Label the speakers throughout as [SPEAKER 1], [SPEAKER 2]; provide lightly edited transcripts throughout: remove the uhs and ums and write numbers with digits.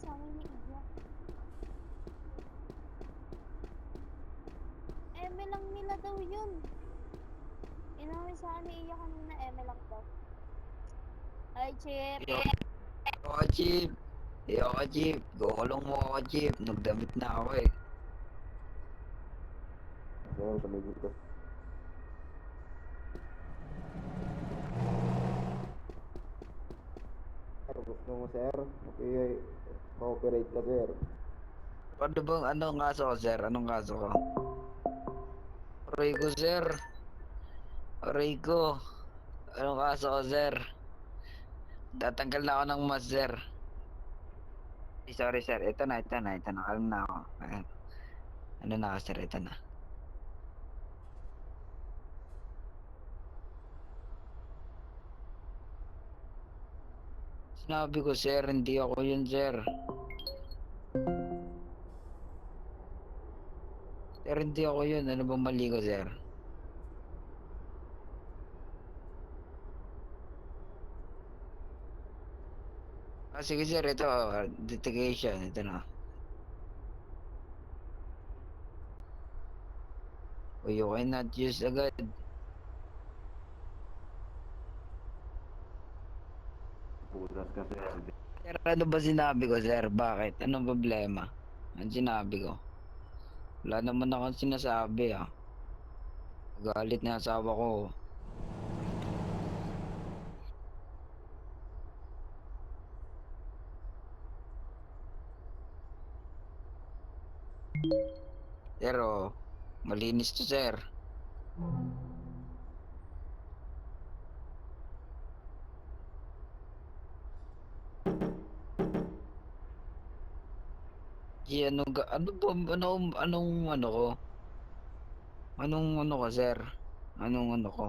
[SPEAKER 1] sa amin ni Iya. Eme lang nila daw yun. Inamin sa akin ni Iya kanina, eme lang daw. Ay, Chip.
[SPEAKER 2] Yo, ako, Chip. Yo, ako, Chip. Gukulong mo ako, Chip. Nagdamit na ako eh.
[SPEAKER 3] Sir, tumigil ka. Sir, gusto mo, sir? Okay, cooperate ka, sir.
[SPEAKER 2] Ano bang, anong kaso ko, sir? Anong kaso ko? Aray ko, sir. Aray ko. Anong kaso ko, sir? Tatanggal na ako ng mas, sir. Sorry, sir. Ito na. Alam na ako. Ano na ako, sir? Ito na. Sinabi ko, sir, hindi ako yun, sir. Sir, hindi ako yun. Ano bang mali ko, sir? Sige, sir. Ito, litigation. Ito na. O, you cannot use agad.
[SPEAKER 3] Putas ka, sir.
[SPEAKER 2] Sir, ano ba sinabi ko, sir? Bakit? Anong problema? Ano sinabi ko? Wala naman akong sinasabi, ah. Galit na asawa ko. Pero, malinis to, sir. Ano, ano ba, anong ano ko? Anong ano ko, sir? Anong ano ko?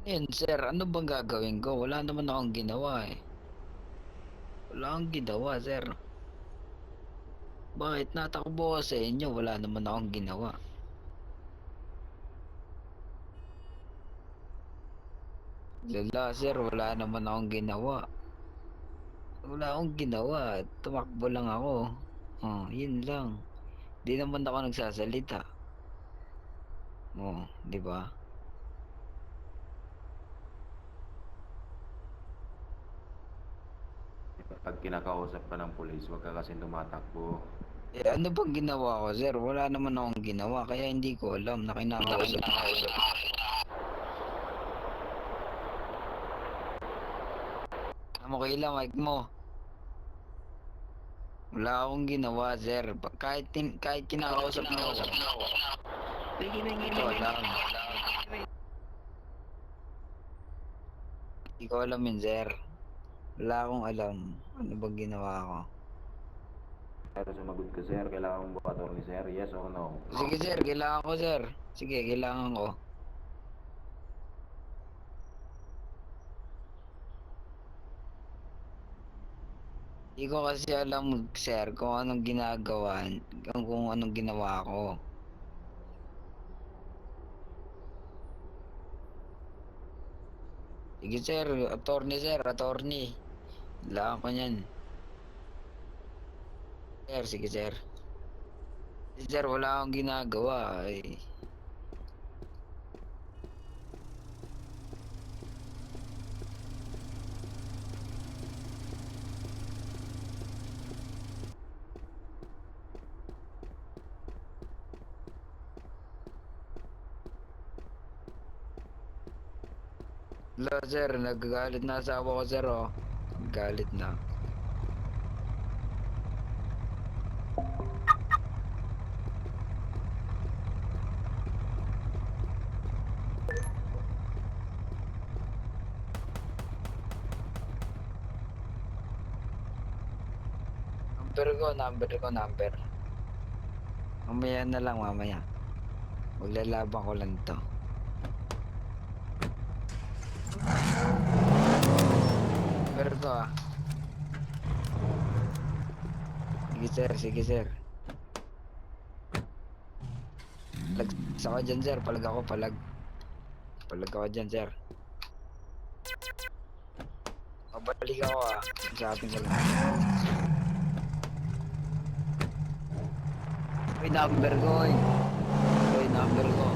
[SPEAKER 2] Ano yun, sir? Ano bang gagawin ko? Wala naman akong ginawa, eh. Wala akong ginawa, sir. Bakit natakbo ko sa inyo? Wala naman akong ginawa. Lala, sir, wala naman akong ginawa. Wala akong ginawa. Tumakbo lang ako. Oh, yun lang. Di naman ako nagsasalita. Oh, di ba?
[SPEAKER 3] Pag kinakausap ka ng pulis, huwag ka kasi tumatakbo.
[SPEAKER 2] Eh, ano bang ginawa ko, sir? Wala naman akong ginawa, kaya hindi ko alam na kinakausap. Ano mo kailan, mic mo? Wala akong ginawa, sir. Kahit kinakausap mo ako. Hindi ko alam. Hindi ko alam yun, sir. Wala akong alam. Ano bang ginawa ko?
[SPEAKER 3] Pero sumagot ka, sir. Kailangan mo ba ni sir? Yes or no?
[SPEAKER 2] Sige, sir. Kailangan ko, sir. Sige, kailangan ko. Hindi ko kasi alam, sir, kung anong ginagawa, kung anong ginawa ko. Sige, sir. Attorney, sir. Attorney. Kailangan ko niyan. Sir, sige, sir. Sir, wala akong ginagawa. Eh. Wala, sir. Nagagalit na asawa ko, sir, oh. Galit na. Number. Mamaya na lang, mamaya. Maglalaban ko lang to. Number ko, ah. Sige sir, sige sir. Palag ako dyan sir, palag ako, palag. Palag ako dyan sir. Pabalik ako ah. Sa ating ko lang. Uy, number ko eh. Uy, number ko.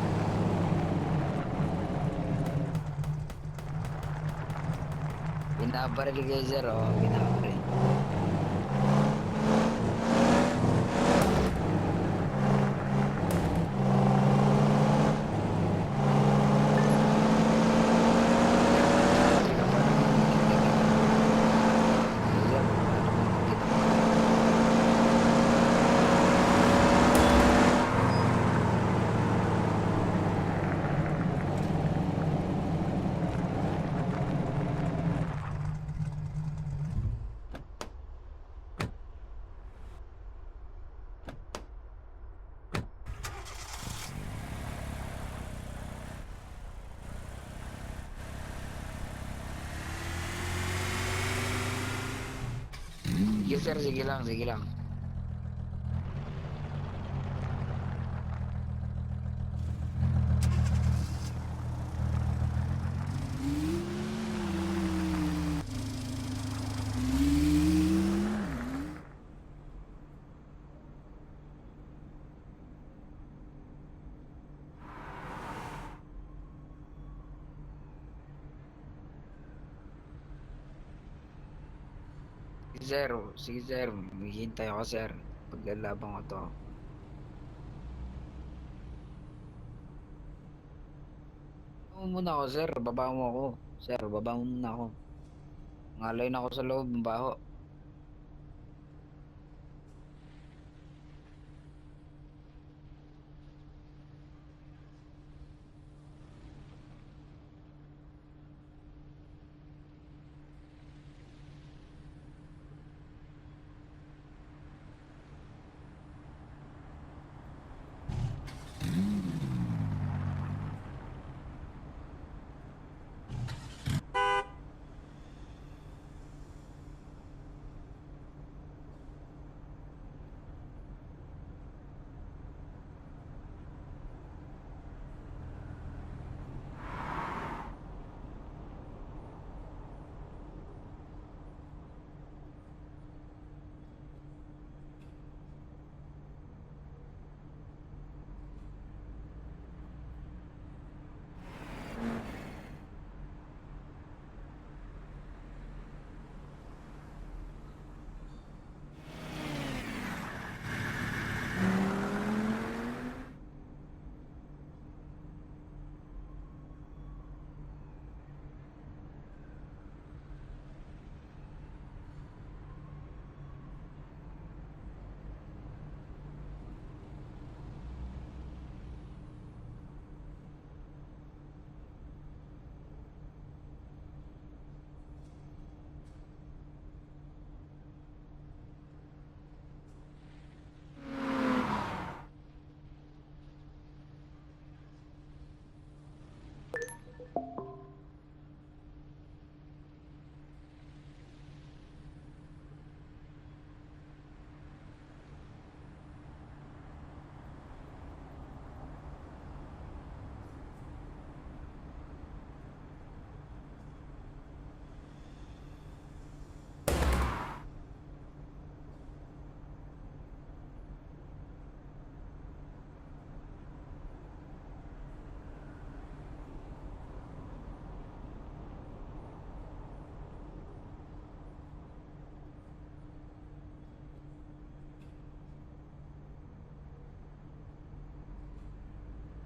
[SPEAKER 2] Binabaril kayo sir, oh. Binabaril. Sige sir, sige lang, sige lang. Sige sir, maghihintay ako sir. Paglalaban ko to. Baba mo muna ako sir, baba mo ako. Sir, baba mo muna ako. Ngalay na ako sa loob, mabaho.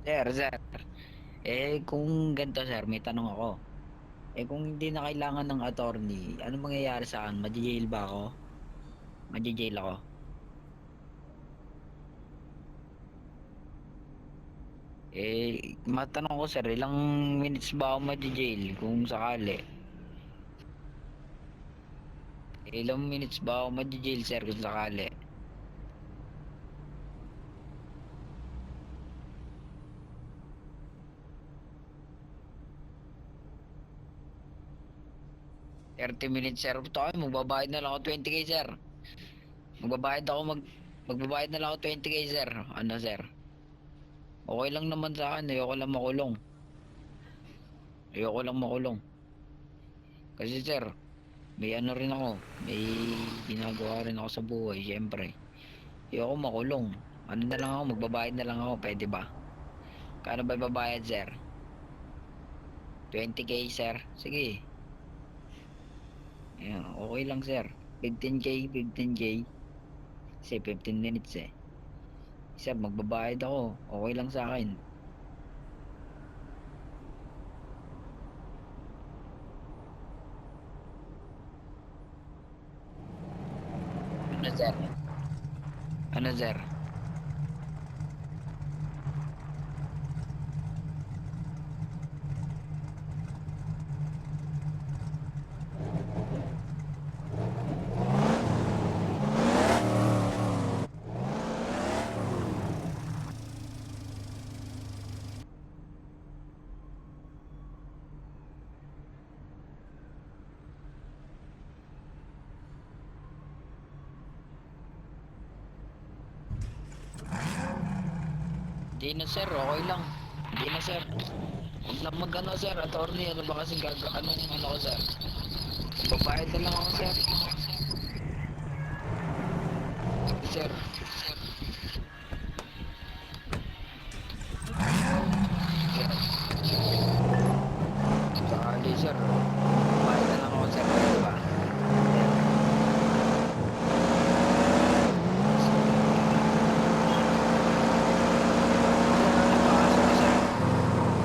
[SPEAKER 2] Sir. Kung ganito sir, may tanong ako. Kung hindi na kailangan ng attorney, ano mangyayari sa akin? Madi-jail ba ako? Madi-jail ako? Matanong ko sir, ilang minutes ba ako madi-jail kung sakali? Ilang minutes ba ako madi-jail sir kung sakali? 30 minutes sir. Tayo, magbabayad na lang ako 20k sir. Magbabayad na lang ako 20k sir. Ano sir? Okay lang naman sa akin, ayoko lang makulong. Ayoko lang makulong. Kasi sir, may ano rin ako, may ginagawa rin ako sa buhay, syempre. Ayoko makulong. Ano na lang ako, magbabayad na lang ako, pwede ba? Kano ba ibabayad sir? 20k sir? Sige. Ayan, okay lang sir. 15k, 15k. Kasi 15 minutes eh. Sir, magbabayad ako. Okay lang sa akin. Ano sir? Ano sir? Hindi na sir, okay lang. Hindi na sir. Huwag na mag-ano sir, attorney. Ano ba kasi anong ano ko sir? Babayad na lang ako sir. Sir. Sakali sir. Babayad na lang ako sir. Pwede ba?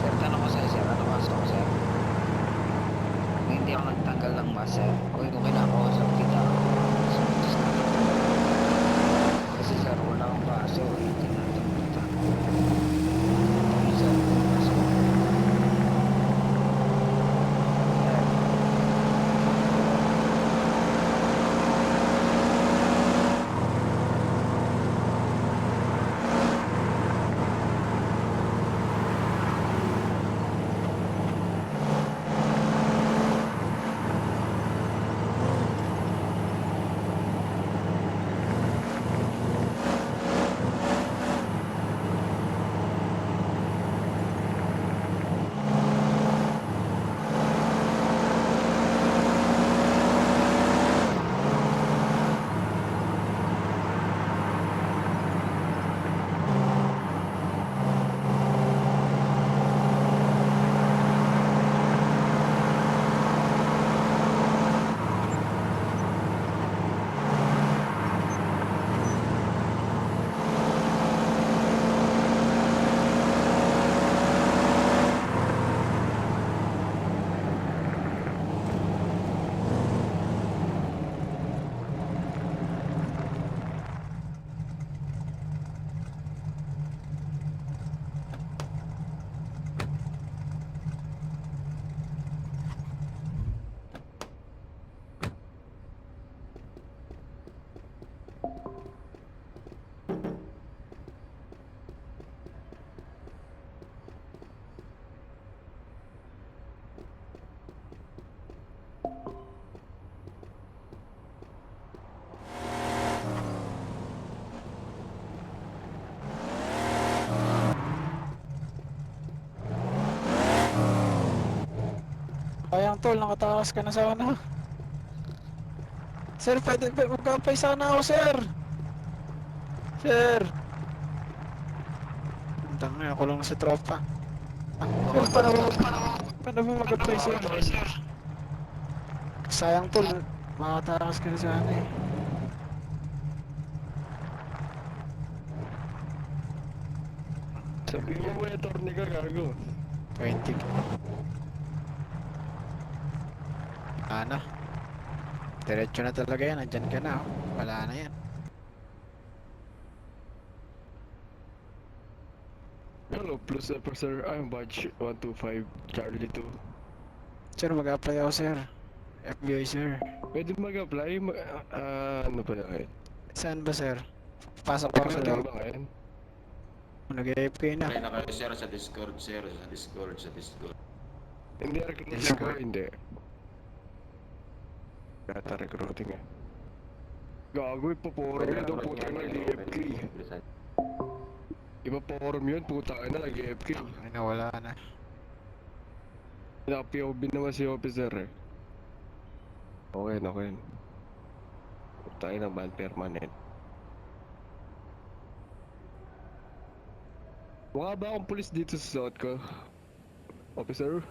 [SPEAKER 2] Sir, tanong ko sa'yo sir. Ano kaso ko sir? Kung hindi ako nagtanggal ng mask sir, okay kung kinakausap kita. Kasi sir, wala akong kaso. Hindi natin kita. Sir, kaso. Sir.
[SPEAKER 4] Sayang tol, nakatakas ka na sana. Sir, pwede magkapay sana ako, sir. Sir. Tangina, ako lang sa tropa. Sir, paano mo mag-apply, sir? Sayang tol, makatakas ka na sana eh.
[SPEAKER 5] Sabi mo mo attorney ka, gago.
[SPEAKER 4] 20. Ano? Diretso na talaga yan, andyan ka na, oh. Wala na yan.
[SPEAKER 5] Hello, plus sir, I'm badge 125, Charlie 2.
[SPEAKER 4] Sir, mag-apply ako, sir. FBI, sir.
[SPEAKER 5] Pwede mag-apply? Ano pa na ngayon?
[SPEAKER 4] Saan ba, sir? Pasok ako sa
[SPEAKER 5] Nag-apply
[SPEAKER 4] loob.
[SPEAKER 5] ba ngayon?
[SPEAKER 4] Nag-AFK na.
[SPEAKER 3] Try na kayo sir sa Discord, sir. Sa Discord.
[SPEAKER 5] Hindi, recruiting
[SPEAKER 4] Yes, sir.
[SPEAKER 5] ka, hindi. Data recruiting eh. Gago, ipaporum
[SPEAKER 3] Pwede
[SPEAKER 5] yun,
[SPEAKER 3] ka
[SPEAKER 5] daw
[SPEAKER 3] na
[SPEAKER 5] puta
[SPEAKER 3] mag-email,
[SPEAKER 5] nag-AFK.
[SPEAKER 3] bilisan.
[SPEAKER 5] Ipaporum yun, puta na, nag-AFK.
[SPEAKER 4] Ay, nawala na.
[SPEAKER 5] Naka-POB naman si officer eh. Okay na, okay na. Tayo na ban permanent. Mukha ba akong pulis dito sa suot ko? Officer?